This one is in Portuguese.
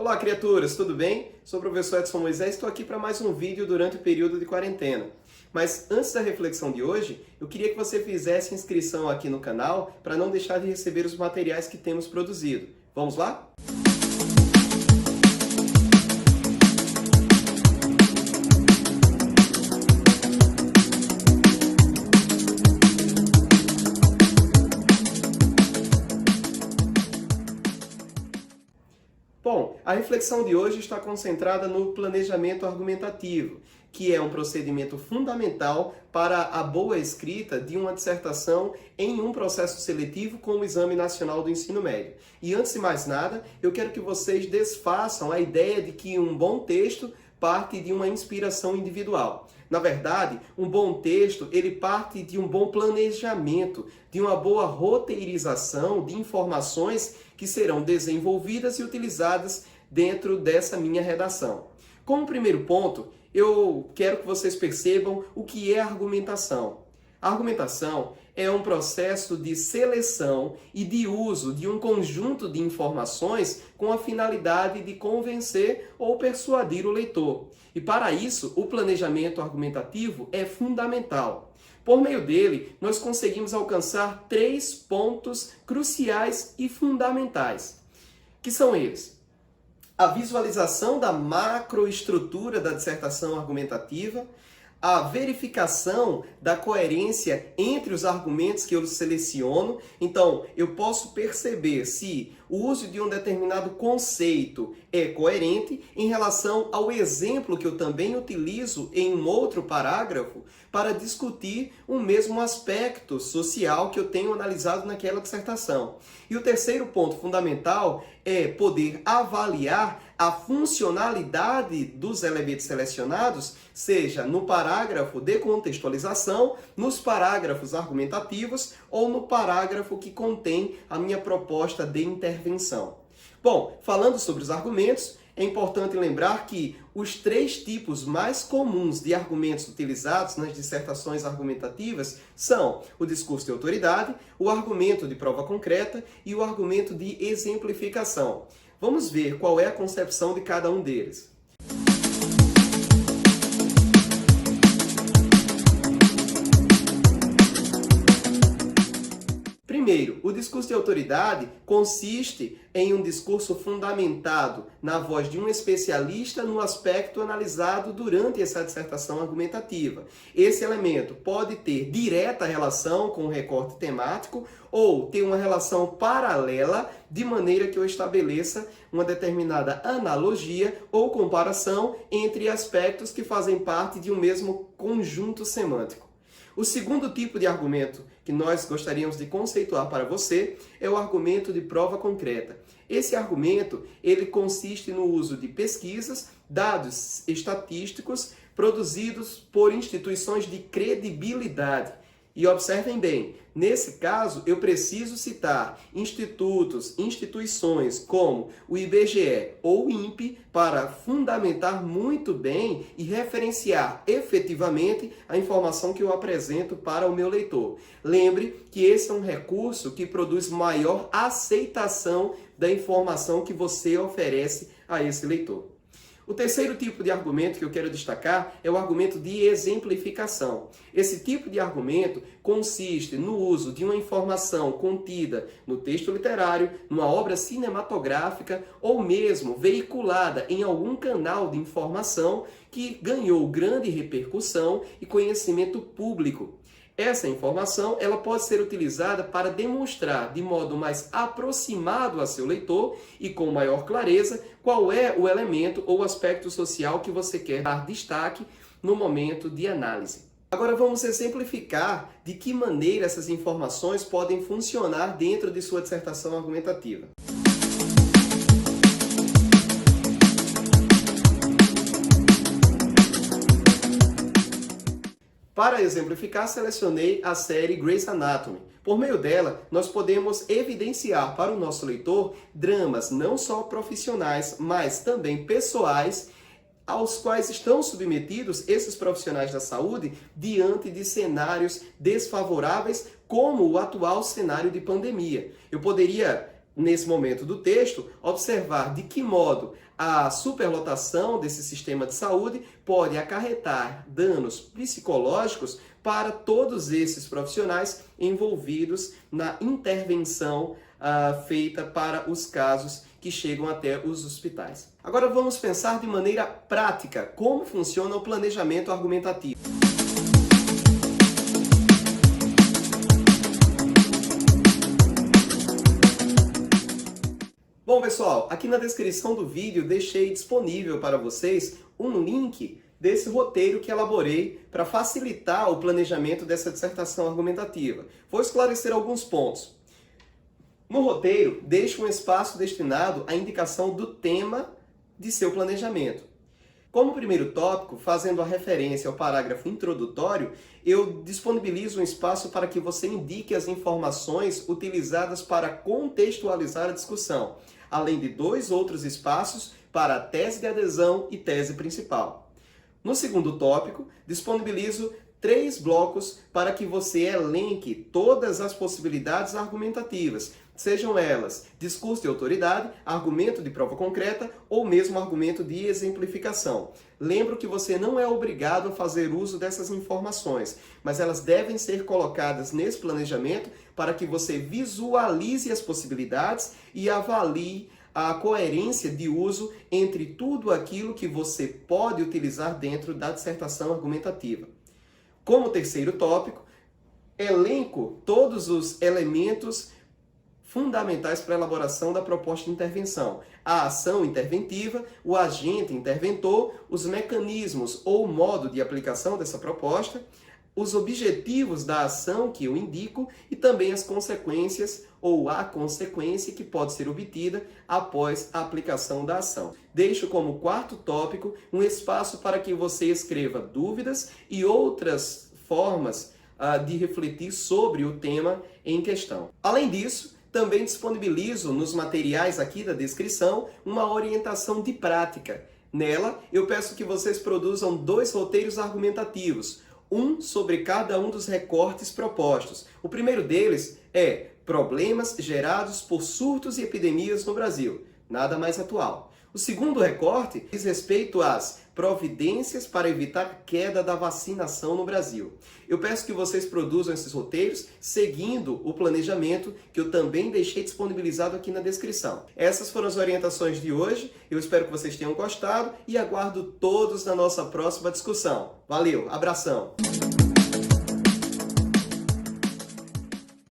Olá, criaturas, tudo bem? Sou o professor Edson Moisés e estou aqui para mais um vídeo durante o período de quarentena. Mas antes da reflexão de hoje, eu queria que você fizesse inscrição aqui no canal para não deixar de receber os materiais que temos produzido. Vamos lá? Bom, a reflexão de hoje está concentrada no planejamento argumentativo, que é um procedimento fundamental para a boa escrita de uma dissertação em um processo seletivo como o Exame Nacional do Ensino Médio. E antes de mais nada, eu quero que vocês desfaçam a ideia de que um bom texto parte de uma inspiração individual. Na verdade, um bom texto, ele parte de um bom planejamento, de uma boa roteirização de informações que serão desenvolvidas e utilizadas dentro dessa minha redação. Como primeiro ponto, eu quero que vocês percebam o que é argumentação. A argumentação é um processo de seleção e de uso de um conjunto de informações com a finalidade de convencer ou persuadir o leitor. E para isso, o planejamento argumentativo é fundamental. Por meio dele, nós conseguimos alcançar 3 pontos cruciais e fundamentais, que são eles: a visualização da macroestrutura da dissertação argumentativa, a verificação da coerência entre os argumentos que eu seleciono. Então, eu posso perceber se o uso de um determinado conceito é coerente em relação ao exemplo que eu também utilizo em um outro parágrafo para discutir o mesmo aspecto social que eu tenho analisado naquela dissertação. E o terceiro ponto fundamental é poder avaliar a funcionalidade dos elementos selecionados, seja no parágrafo de contextualização, nos parágrafos argumentativos ou no parágrafo que contém a minha proposta de intervenção. Bom, falando sobre os argumentos, é importante lembrar que os 3 tipos mais comuns de argumentos utilizados nas dissertações argumentativas são o discurso de autoridade, o argumento de prova concreta e o argumento de exemplificação. Vamos ver qual é a concepção de cada um deles. Primeiro, o discurso de autoridade consiste em um discurso fundamentado na voz de um especialista no aspecto analisado durante essa dissertação argumentativa. Esse elemento pode ter direta relação com o recorte temático ou ter uma relação paralela, de maneira que eu estabeleça uma determinada analogia ou comparação entre aspectos que fazem parte de um mesmo conjunto semântico. O segundo tipo de argumento que nós gostaríamos de conceituar para você é o argumento de prova concreta. Esse argumento, ele consiste no uso de pesquisas, dados estatísticos produzidos por instituições de credibilidade. E observem bem, nesse caso eu preciso citar institutos, instituições como o IBGE ou o INPE para fundamentar muito bem e referenciar efetivamente a informação que eu apresento para o meu leitor. Lembre que esse é um recurso que produz maior aceitação da informação que você oferece a esse leitor. O terceiro tipo de argumento que eu quero destacar é o argumento de exemplificação. Esse tipo de argumento consiste no uso de uma informação contida no texto literário, numa obra cinematográfica ou mesmo veiculada em algum canal de informação que ganhou grande repercussão e conhecimento público. Essa informação ela pode ser utilizada para demonstrar de modo mais aproximado a seu leitor e com maior clareza qual é o elemento ou aspecto social que você quer dar destaque no momento de análise. Agora vamos exemplificar de que maneira essas informações podem funcionar dentro de sua dissertação argumentativa. Para exemplificar, selecionei a série Grey's Anatomy. Por meio dela, nós podemos evidenciar para o nosso leitor dramas não só profissionais, mas também pessoais, aos quais estão submetidos esses profissionais da saúde diante de cenários desfavoráveis, como o atual cenário de pandemia. Eu poderia nesse momento do texto, observar de que modo a superlotação desse sistema de saúde pode acarretar danos psicológicos para todos esses profissionais envolvidos na intervenção feita para os casos que chegam até os hospitais. Agora vamos pensar de maneira prática como funciona o planejamento argumentativo. Bom, pessoal, aqui na descrição do vídeo deixei disponível para vocês um link desse roteiro que elaborei para facilitar o planejamento dessa dissertação argumentativa. Vou esclarecer alguns pontos. No roteiro, deixo um espaço destinado à indicação do tema de seu planejamento. Como primeiro tópico, fazendo a referência ao parágrafo introdutório, eu disponibilizo um espaço para que você indique as informações utilizadas para contextualizar a discussão, além de 2 outros espaços para a tese de adesão e tese principal. No segundo tópico, disponibilizo 3 blocos para que você elenque todas as possibilidades argumentativas, sejam elas discurso de autoridade, argumento de prova concreta ou mesmo argumento de exemplificação. Lembro que você não é obrigado a fazer uso dessas informações, mas elas devem ser colocadas nesse planejamento para que você visualize as possibilidades e avalie a coerência de uso entre tudo aquilo que você pode utilizar dentro da dissertação argumentativa. Como terceiro tópico, elenco todos os elementos fundamentais para a elaboração da proposta de intervenção. A ação interventiva, o agente interventor, os mecanismos ou modo de aplicação dessa proposta, os objetivos da ação que eu indico e também as consequências ou a consequência que pode ser obtida após a aplicação da ação. Deixo como quarto tópico um espaço para que você escreva dúvidas e outras formas de refletir sobre o tema em questão. Além disso, também disponibilizo nos materiais aqui da descrição uma orientação de prática. Nela, eu peço que vocês produzam 2 roteiros argumentativos, um sobre cada um dos recortes propostos. O primeiro deles é problemas gerados por surtos e epidemias no Brasil, nada mais atual. O segundo recorte diz respeito às providências para evitar a queda da vacinação no Brasil. Eu peço que vocês produzam esses roteiros seguindo o planejamento que eu também deixei disponibilizado aqui na descrição. Essas foram as orientações de hoje, eu espero que vocês tenham gostado e aguardo todos na nossa próxima discussão. Valeu, abração!